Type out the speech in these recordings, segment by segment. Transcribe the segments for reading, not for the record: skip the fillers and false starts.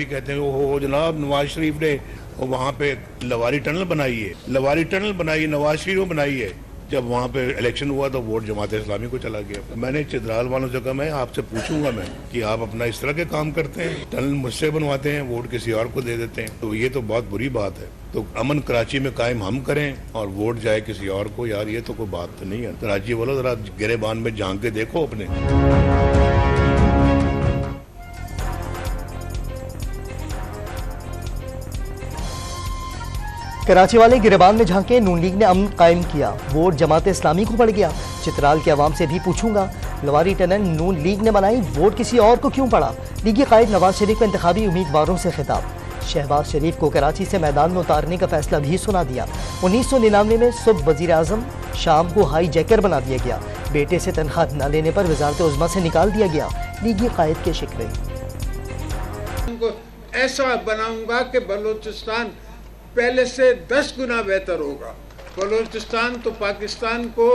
कहते हैं वो जनाब नवाज शरीफ ने वहाँ पे लवारी टनल बनाई है, लवारी टनल बनाई नवाज शरीफ ने बनाई है। जब वहाँ पे इलेक्शन हुआ तो वोट जमात इस्लामी को चला गया। मैंने चित्राल वालों से कहा मैं आपसे पूछूंगा मैं कि आप अपना इस तरह के काम करते हैं, टनल मुझसे बनवाते हैं, वोट किसी और को दे देते हैं, तो ये तो बहुत बुरी बात है। तो अमन कराची में कायम हम करें और वोट जाए किसी और को, यार ये तो कोई बात तो नहीं है। कराची वालों जरा गिरेबान में झांक के देखो अपने। कराची वाले गिरेबान में झांके, नून लीग ने अमन कायम किया, वोट जमात इस्लामी को पड़ गया। चित्राल के अवाम से भी पूछूंगा, लवारी टनल नून लीग ने बनाई, वोट किसी और को क्यों पड़ा। लीगी कायद नवाज शरीफ के इंतखाबी उम्मीदवारों से खिताब। शहबाज शरीफ को कराची से मैदान में उतारने का फैसला भी सुना दिया। 1999 में सुबह वजीर आजम, शाम को हाई जैकर बना दिया गया। बेटे से तनख्वाह न लेने पर वजारत उज़्मा से निकाल दिया गया। लीगी कायद के शिकवे। ऐसा बनाऊंगा कि बलूचिस्तान पहले से 10 गुना बेहतर होगा। बलूचिस्तान तो पाकिस्तान को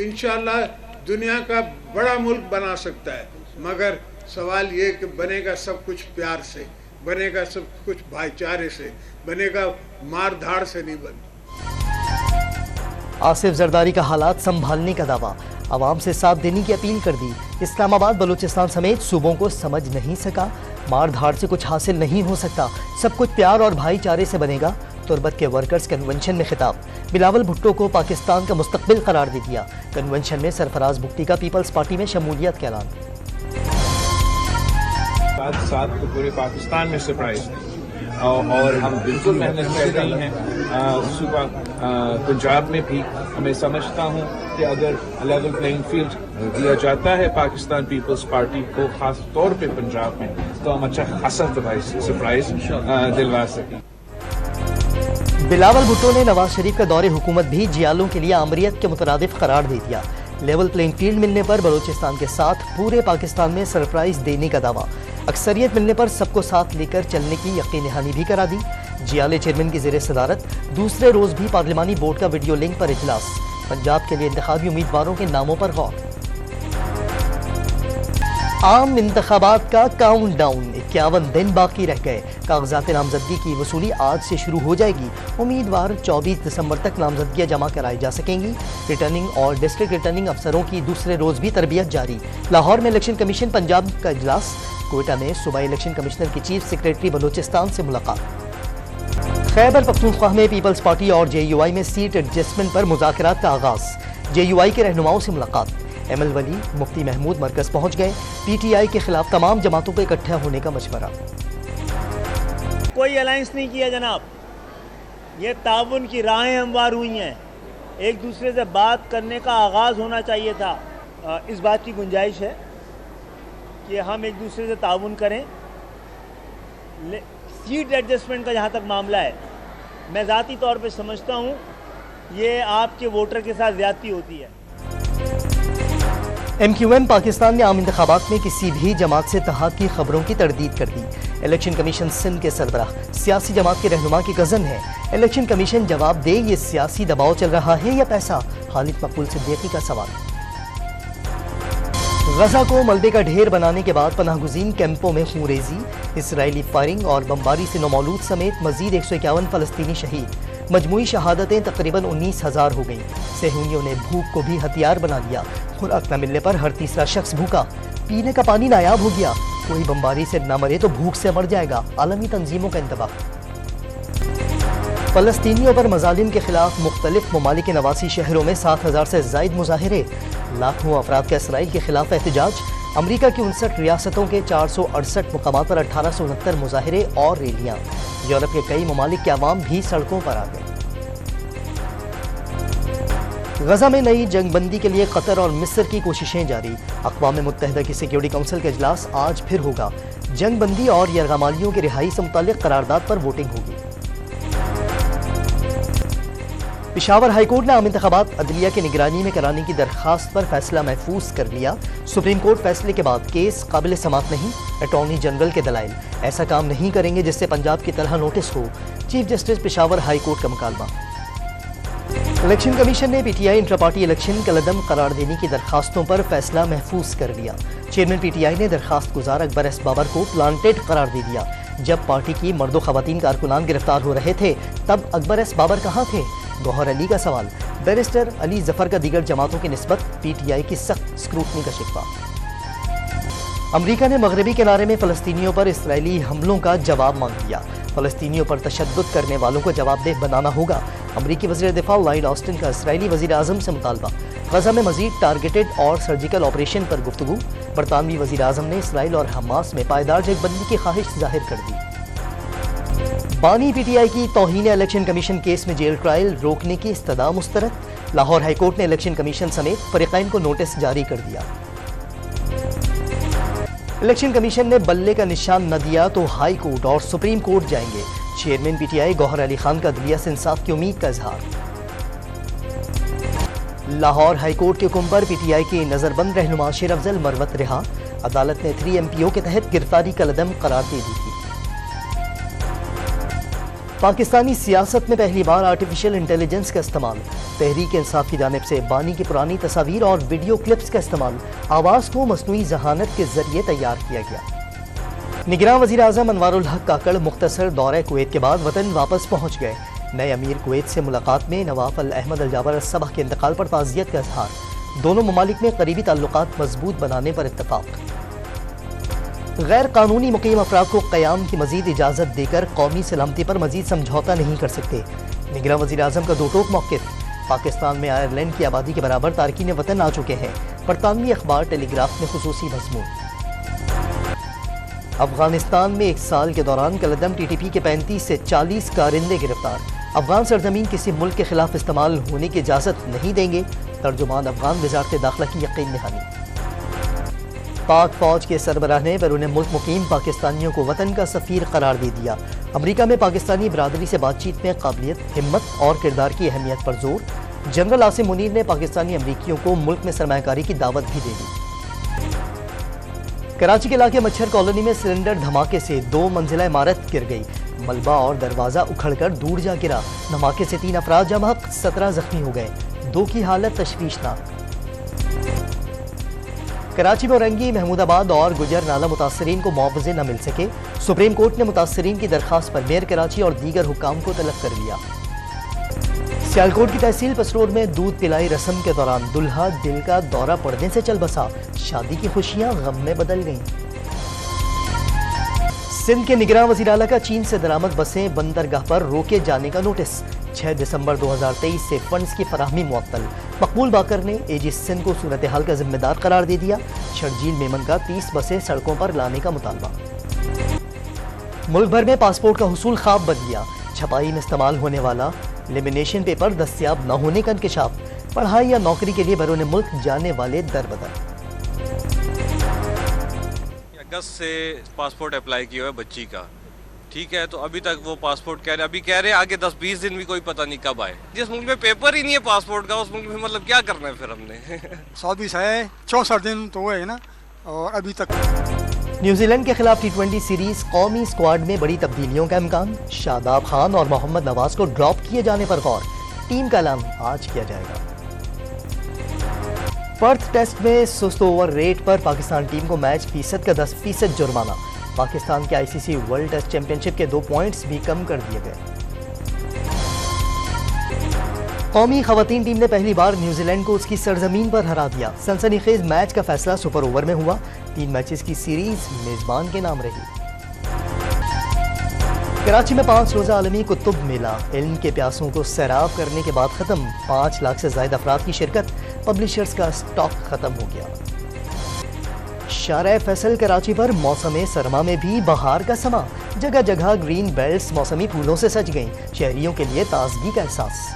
इंशाल्लाह दुनिया का बड़ा मुल्क बना सकता है, मगर सवाल ये कि बनेगा सब कुछ प्यार से, बनेगा सब कुछ भाईचारे से, बनेगा मार धाड़ से नहीं बने। आसिफ जरदारी का हालात संभालने का दावा, आवाम से साथ देने की अपील कर दी। इस्लामाबाद बलूचिस्तान समेत सूबों को समझ नहीं सका, मार धाड़ से कुछ हासिल नहीं हो सकता, सब कुछ प्यार और भाईचारे से बनेगा। तुर्बत के वर्कर्स कन्वेंशन में खिताब, बिलावल भुट्टो को पाकिस्तान का मुस्तकबिल करार दे दिया। कन्वेंशन में सरफराज भुट्टी का पीपल्स पार्टी में शमूलियत का ऐलान। साथ साथ तो पूरे पाकिस्तान में सरप्राइज और हम बिल्कुल मेहनत कर रही हैं। सुबह पंजाब में भी मैं समझता हूं कि अगर लेवल प्लेइंग फील्ड दिया जाता है पाकिस्तान पीपल्स पार्टी को, खास तौर पे पंजाब में, तो हम अच्छा खासा सरप्राइज दिलवा सकें। बिलावल भुट्टो ने नवाज शरीफ का दौरे हुकूमत भी जियालों के लिए आमरीत के मुतरादिफ करार दे दिया। लेवल प्लेइंग फील्ड मिलने पर बलूचिस्तान के साथ पूरे पाकिस्तान में सरप्राइज देने का दावा। अक्सरियत मिलने पर सबको साथ लेकर चलने की यकीन दहानी भी करा दी। जियाले चेयरमैन की ज़ेरे सदारत दूसरे रोज भी पार्लिमानी बोर्ड का वीडियो लिंक पर इजलास। पंजाब के लिए इंतखाबी उम्मीदवारों के नामों पर गौर। आम इंतखाबात का काउंट डाउन, 51 दिन बाकी रह गए। कागजात नामजदगी की वसूली आज से शुरू हो जाएगी। उम्मीदवार 24 दिसंबर तक नामजदगियां जमा कराई जा सकेंगी। रिटर्निंग और डिस्ट्रिक्ट रिटर्निंग अफसरों की दूसरे रोज भी तरबियत जारी। लाहौर में इलेक्शन कमीशन पंजाब का इजलास। कोयटा में सूबाई इलेक्शन कमिश्नर की चीफ सेक्रेटरी बलूचिस्तान से मुलाकात। खैबर पख्तूनख्वा में पीपल्स पार्टी और JUI में सीट एडजस्टमेंट पर मुज़ाकरात का आगाज। JUI के रहनुमाओं से मुलाकात। ML वली, मुफ्ती महमूद मरकज पहुंच गए। PTI के खिलाफ तमाम जमातों को इकट्ठा होने का मशवरा। कोई अलायंस नहीं किया जनाब, ये ताउन की राहें हमवार हुई हैं। एक दूसरे से बात करने का आगाज़ होना चाहिए था। इस बात की गुंजाइश है कि हम एक दूसरे से ताउन करें। सीट एडजस्टमेंट का जहाँ तक मामला है, मैं ज़ाती तौर पे समझता हूँ ये आपके वोटर के साथ ज़्यादती होती है। MQM पाकिस्तान ने आम इंतखाबात में किसी भी जमात से इत्तेहाद की खबरों की तरदीद कर दी। इलेक्शन कमीशन सिंध के सरबराह सियासी जमात के रहनुमा की कज़न है। इलेक्शन कमीशन जवाब दे, ये सियासी दबाव चल रहा है या पैसा। खालिद मकबूल सिद्दीकी का सवाल। गजा को मलबे का ढेर बनाने के बाद पनाहगुज़ीन कैंपों में खूंरेजी, इसराइली फायरिंग और बमबारी से नौमौलूद समेत मजीद 151 फ़लस्तीनी शहीद। मजमूई शहादतें तकरीबन 19,000 हो गईं। सेहूनियों ने भूख को भी हथियार बना लिया। खुराक न मिलने पर हर तीसरा शख्स भूखा। पीने का पानी नायाब हो गया। कोई बमबारी से न मरे तो भूख से मर जाएगा। आलमी तंजीमों का इंतबाह। फ़लस्तीनियों पर मज़ालिम के खिलाफ मुख्तलिफ ममालिक के 89 शहरों में 7,000 से ज़ायद मुजाहिरे। लाखों अफराद का इसराइल के खिलाफ एहतजाज। अमरीका की 59 रियासतों के 468 मुकामात पर 1869 मुजाहिरे और रैलियाँ। यूरोप के कई ममालिक के अवाम भी सड़कों पर आ गए। गजा में नई जंगबंदी के लिए कतर और मिस्र की कोशिशें जारी। अक़वाम मुत्तहिदा की सिक्योरिटी काउंसिल का इजलास आज फिर होगा। जंगबंदी और यरगमालियों की रिहाई से मुताल्लिक़ करारदाद पर वोटिंग होगी। पेशावर हाईकोर्ट ने आम इंतखाबात अदलिया की निगरानी में कराने की दरख्वास्त पर फैसला महफूज कर लिया। सुप्रीम कोर्ट फैसले के बाद केस काबिल समात नहीं। अटॉर्नी जनरल के दलाइल, ऐसा काम नहीं करेंगे जिससे पंजाब की तरह नोटिस हो। Chief justice Peshawar high court का मुकालमा। इलेक्शन कमीशन ने PTI इंट्रा पार्टी इलेक्शन कलदम करार देने की दरखास्तों पर फैसला महफूज कर लिया। चेयरमैन PTI ने दरखास्त गुजार अकबर एस बाबर को प्लांटेड करार दे दिया। जब पार्टी की मर्दो खवातीन कारकुनान गिरफ्तार हो रहे थे तब अकबर एस बाबर कहाँ थे? गौहर अली का सवाल। बैरिस्टर अली जफर का दीगर जमातों की निस्बत पीटीआई की सख्त स्क्रूटनी का शिकवा। अमरीका ने मगरबी किनारे में फ़लस्तीनियों पर इसराइली हमलों का जवाब मांग लिया। फ़लस्तीनियों पर तशद्दुद करने वालों को जवाबदेह बनाना होगा। अमरीकी वज़ीर दिफा लॉयड ऑस्टिन का इसराइली वज़ीर आज़म से मुतालबा। गज़ा में मज़ीद टारगेटेड और सर्जिकल ऑपरेशन पर गुफ्तगू। बरतानवी वज़ीर आज़म ने इसराइल और हमास में पायदार जंगबंदी की ख्वाहिश जाहिर कर दी। बानी पीटीआई की तौहीन इलेक्शन कमीशन केस में जेल ट्रायल रोकने की इस्तदा मुस्तरद। लाहौर हाईकोर्ट ने इलेक्शन कमीशन समेत फरीक़ैन को नोटिस जारी कर दिया। इलेक्शन कमीशन ने बल्ले का निशान न दिया तो हाई कोर्ट और सुप्रीम कोर्ट जाएंगे। चेयरमैन पीटीआई गौहर अली खान का दिलिया से इंसाफ की उम्मीद का इजहार। लाहौर हाई कोर्ट के हुक्म पर पीटीआई के नजरबंद रहनुमा शेर अफजल मरवत रिहा। अदालत ने 3 MPO के तहत गिरफ्तारी का कदम करार दे दी थी। पाकिस्तानी सियासत में पहली बार आर्टिफिशियल इंटेलिजेंस का इस्तेमाल। तहरीक इंसाफ की जानिब से बानी की पुरानी तस्वीर और वीडियो क्लिप्स का इस्तेमाल आवाज़ को मसनूई जहानत के जरिए तैयार किया गया। निगरान वज़ीर आज़म अनवारुल हक काकड़ मुख्तसर दौरे कुवैत के बाद वतन वापस पहुँच गए। नए अमीर कुवैत से मुलाकात में नवाफ अल अहमद अल जाबर सबह के इंतकाल पर ताज़ियत का इजहार। दोनों ममालिक में करीबी ताल्लुकात मजबूत बनाने पर इत्तफाक। गैर कानूनी मुकीम अफराद को क़याम की मजीद इजाज़त देकर कौमी सलामती पर मजीद समझौता नहीं कर सकते। निगरान वज़ीर आज़म का दो टोक मौक़िफ़। पाकिस्तान में आयरलैंड की आबादी के बराबर तारकीन वतन आ चुके हैं। बरतानवी अखबार टेलीग्राफ में खुसूसी मज़मून। अफगानिस्तान में 1 साल के दौरान कलदम TTP के 35 से 40 कारिंदे गिरफ्तार। अफगान सरजमीन किसी मुल्क के खिलाफ इस्तेमाल होने की इजाज़त नहीं देंगे। तर्जुमान अफगान वज़ारत दाखिला की यकीन दहानी। पाक फौज के सरबराह ने बैरून मुल्क मुकीम पाकिस्तानियों को वतन का सफ़ीर करार दे दिया। अमरीका में पाकिस्तानी बरादरी से बातचीत में काबिलियत, हिम्मत और किरदार की अहमियत पर जोर। जनरल आसिम मुनीर ने पाकिस्तानी अमरीकियों को मुल्क में सरमायाकारी की दावत भी दे दी। कराची के इलाके मच्छर कॉलोनी में सिलेंडर धमाके से 2 मंजिला इमारत गिर गई। मलबा और दरवाजा उखड़कर दूर जा गिरा। धमाके से 3 अफराद जमहक 17 जख्मी हो गए। 2 की हालत तशवीशनाक। कराची में औरंगी, महमूदाबाद और गुजर नाला मुतासरीन को मुआवजे न मिल सके। सुप्रीम कोर्ट ने मुतासरीन की दरखास्त पर मेयर कराची और दीगर हुक्काम को तलब कर लिया। सियालकोट की तहसील पसरोड में दूध पिलाई रस्म के दौरान दुल्हा दिल का दौरा पड़ने से चल बसा। शादी की खुशियां गम में बदल गईं। सिंध के निगरान वज़ीर आला का चीन से दरामद बसें बंदरगाह पर रोके जाने का नोटिस। 6 दिसंबर 2023 से फंड्स की फराहमी मुअत्तल। मकबूल बाकर ने AG सिंध को सूरत हाल का जिम्मेदार करार दे दिया। शर्जील मेमन का 30 बसें सड़कों पर लाने का मुतालबा। मुल्क भर में पासपोर्ट का हुसूल ख्वाब बन गया। छपाई में इस्तेमाल होने वाला लेमिनेशन पेपर दस्तियाब न होने का इंकशाफ। पढ़ाई या नौकरी के लिए बैरून मुल्क जाने वाले दरबदर। अगस्त से पासपोर्ट अप्लाई किया हुआ है बच्ची का, ठीक है, तो अभी तक वो पासपोर्ट कह रहे हैं आगे 10-20 दिन भी कोई पता नहीं कब आए। जिस मुल्क में पेपर ही नहीं है पासपोर्ट का, उस मुल्क में मतलब क्या करना है फिर हमने। 120 है 64 दिन तो हुए है ना, और अभी तक। न्यूजीलैंड के खिलाफ T20 सीरीज कौमी स्क्वाड में बड़ी तब्दीलियों का इम्कान। शादाब खान और मोहम्मद नवाज को ड्रॉप किए जाने पर गौर। टीम का ऐलान आज किया जाएगा। पर्थ टेस्ट में सुस्त ओवर रेट पर पाकिस्तान टीम को मैच फीसद का 10% जुर्माना। पाकिस्तान के ICC वर्ल्ड टेस्ट चैंपियनशिप के 2 पॉइंट्स भी कम कर दिए गए। कौमी खवातीन टीम ने पहली बार न्यूजीलैंड को उसकी सरजमीन पर हरा दिया। सनसनीखेज मैच का फैसला सुपर ओवर में हुआ। 3 मैचेस की सीरीज मेजबान के नाम रही। कराची में 5 रोजा आलमी कुतुब मेला इल्म के प्यासों को सैराब करने के बाद खत्म। 5 लाख से ज्यादा अफराद की शिरकत। पब्लिशर्स का स्टॉक खत्म हो गया। शारे फैसल कराची पर मौसम सरमा में भी बहार का समा। जगह जगह ग्रीन बेल्ट्स मौसमी फूलों से सज गईं। शहरियों के लिए ताजगी का एहसास।